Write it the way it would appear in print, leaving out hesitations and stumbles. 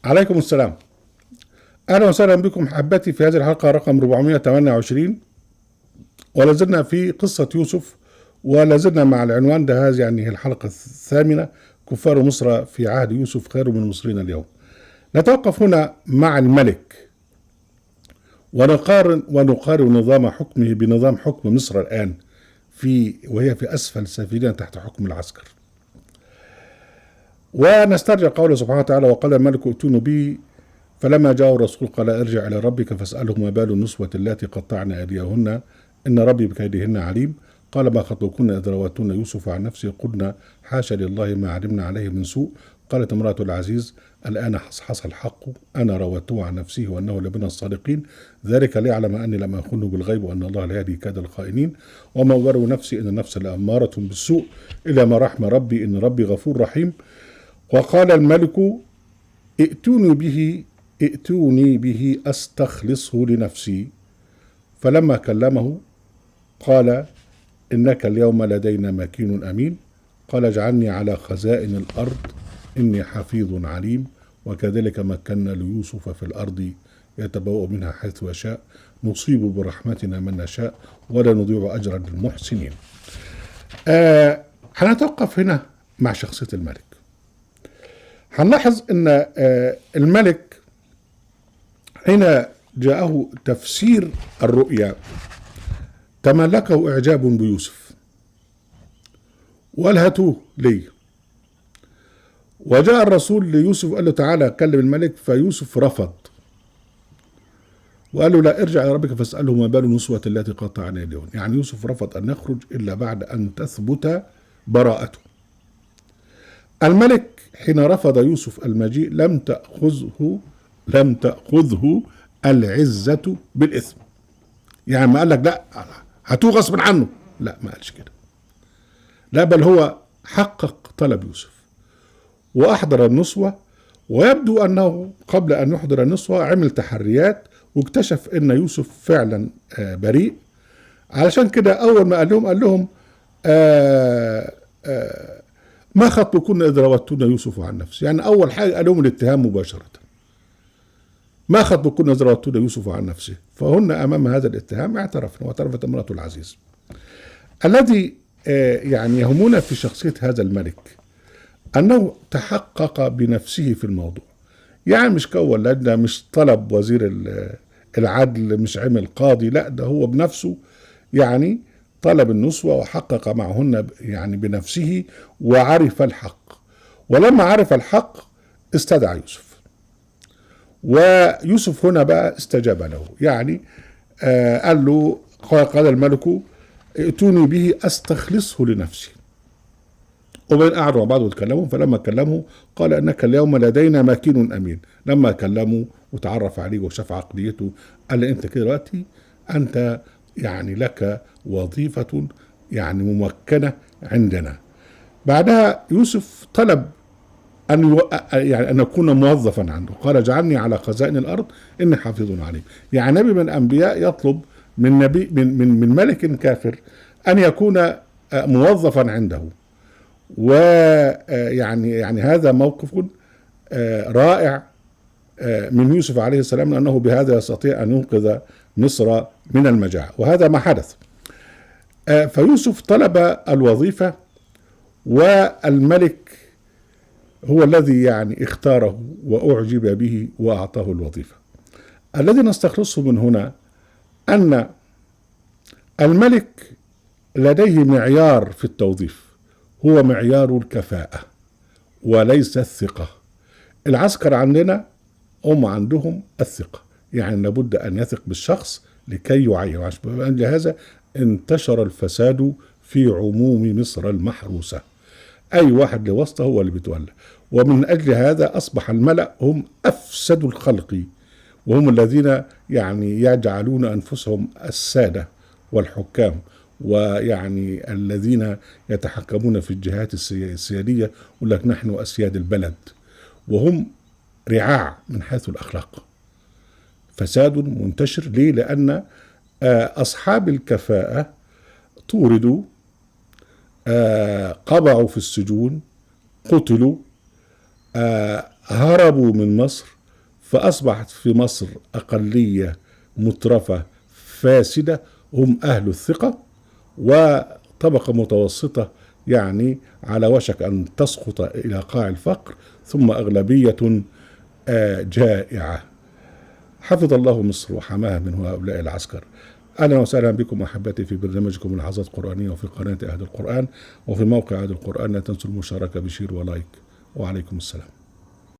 عليكم السلام. أهلا وسهلا بكم أحبتي في هذه الحلقة رقم 428، ولازلنا في قصة يوسف، ولازلنا مع العنوان ده. هذه يعني الحلقة الثامنة: كفار مصر في عهد يوسف خير من المصريين اليوم. نتوقف هنا مع الملك ونقارن نظام حكمه بنظام حكم مصر الآن، وهي في أسفل سافلين تحت حكم العسكر. ونسترجع قوله سبحانه وتعالى: وقال الملك ائتوني به، فلما جاء الرسول قال ارجع إلى ربك فاسأله ما بال النسوة اللاتي قطعن أيديهن إن ربي بكيدهن عليم. قال ما خطبكن إذ راوتن يوسف عن نفسه قلنا حاشا لله ما علمنا عليه من سوء. قالت امرأة العزيز الآن حصحص الحق أنا راودته عن نفسه وأنه لمن الصادقين، ذلك ليعلم أني لم أخنه بالغيب وأن الله لا يهدي كيد الخائنين. وما أبرئ نفسي إن النفس لأمارة بالسوء إلا ما رحم ربي إن ربي غفور رحيم. وقال الملك ائتوني به أستخلصه لنفسي. فلما كلمه قال إنك اليوم لدينا مكين أمين. قال اجعلني على خزائن الأرض إني حفيظ عليم. وكذلك مكنا ليوسف في الأرض يتبوأ منها حيث يشاء نصيب برحمتنا من نشاء ولا نضيع أجرا للمحسنين. هنتوقف هنا مع شخصية الملك. هنلاحظ أن الملك حين جاءه تفسير الرؤيا تملكه إعجاب بيوسف والهتوه لي. وجاء الرسول ليوسف قال له تعالى كلم الملك، فيوسف رفض وقال له لا، ارجع إلى ربك فاسأله ما بال النسوة التي قطعن أيديهن. يعني يوسف رفض أن يخرج إلا بعد أن تثبت براءته. الملك حين رفض يوسف المجيء لم تأخذه العزة بالإثم. يعني ما قال لك لا هاتوه غصب عنه، لا ما قالش كده، لا بل هو حقق طلب يوسف وأحضر النسوة. ويبدو أنه قبل أن يحضر النسوة عمل تحريات واكتشف أن يوسف فعلا بريء. علشان كده أول ما قال لهم ما خطبكن إذ راوتن يوسف عن نفسه. يعني أول حاجة قال لهم الاتهام مباشرة، ما خطبكن إذ راوتن يوسف عن نفسه. فهن أمام هذا الاتهام اعترفن، واعترفت امرأة العزيز. الذي يعني يهمنا في شخصية هذا الملك أنه تحقق بنفسه في الموضوع. يعني مش كون لجنة، مش طلب وزير العدل، مش عمل قاضي، لا ده هو بنفسه يعني طلب النسوة وحقق معهن يعني بنفسه وعرف الحق. ولما عرف الحق استدعى يوسف، ويوسف هنا بقى استجاب له. يعني قال له قال الملك ائتوني به أستخلصه لنفسي. وبين قعدوا مع بعض وتكلموا، فلما كلمه قال انك اليوم لدينا مكين امين. لما كلمه وتعرف عليه وشاف عقليته قال له انت كده دلوقتي انت يعني لك وظيفة يعني ممكنة عندنا. بعدها يوسف طلب أن يكون موظفا عنده. قال اجعلني على خزائن الأرض إني حافظ عليم. يعني نبي من الأنبياء يطلب من نبي من ملك كافر أن يكون موظفا عنده. ويعني هذا موقف رائع من يوسف عليه السلام، لأنه بهذا يستطيع أن ينقذ مصر من المجاعة، وهذا ما حدث. فيوسف طلب الوظيفة، والملك هو الذي يعني اختاره وأعجب به وأعطاه الوظيفة. الذي نستخلصه من هنا أن الملك لديه معيار في التوظيف، هو معيار الكفاءة وليس الثقة. العسكر عندنا هم عندهم الثقة، يعني لابد أن يثق بالشخص لكي يعين. من أجل هذا انتشر الفساد في عموم مصر المحروسة، أي واحد لواسطة هو اللي بيتولى. ومن أجل هذا أصبح الملأ هم أفسد الخلق، وهم الذين يعني يجعلون أنفسهم السادة والحكام، ويعني الذين يتحكمون في الجهات السيادية، يقول لك نحن أسياد البلد، وهم رعاع من حيث الأخلاق. فساد منتشر. ليه؟ لأن أصحاب الكفاءة طوردوا، قبعوا في السجون، قتلوا، هربوا من مصر، فأصبحت في مصر أقلية مترفة فاسدة هم أهل الثقة، وطبقة متوسطة يعني على وشك أن تسقط إلى قاع الفقر، ثم أغلبية جائعة. حفظ الله مصر وحماها من هؤلاء العسكر. أهلا وسهلا بكم أحبتي في برنامجكم لحظات قرآنية، وفي قناة أهل القرآن، وفي موقع أهل القرآن. لا تنسوا المشاركة بشير ولايك. وعليكم السلام.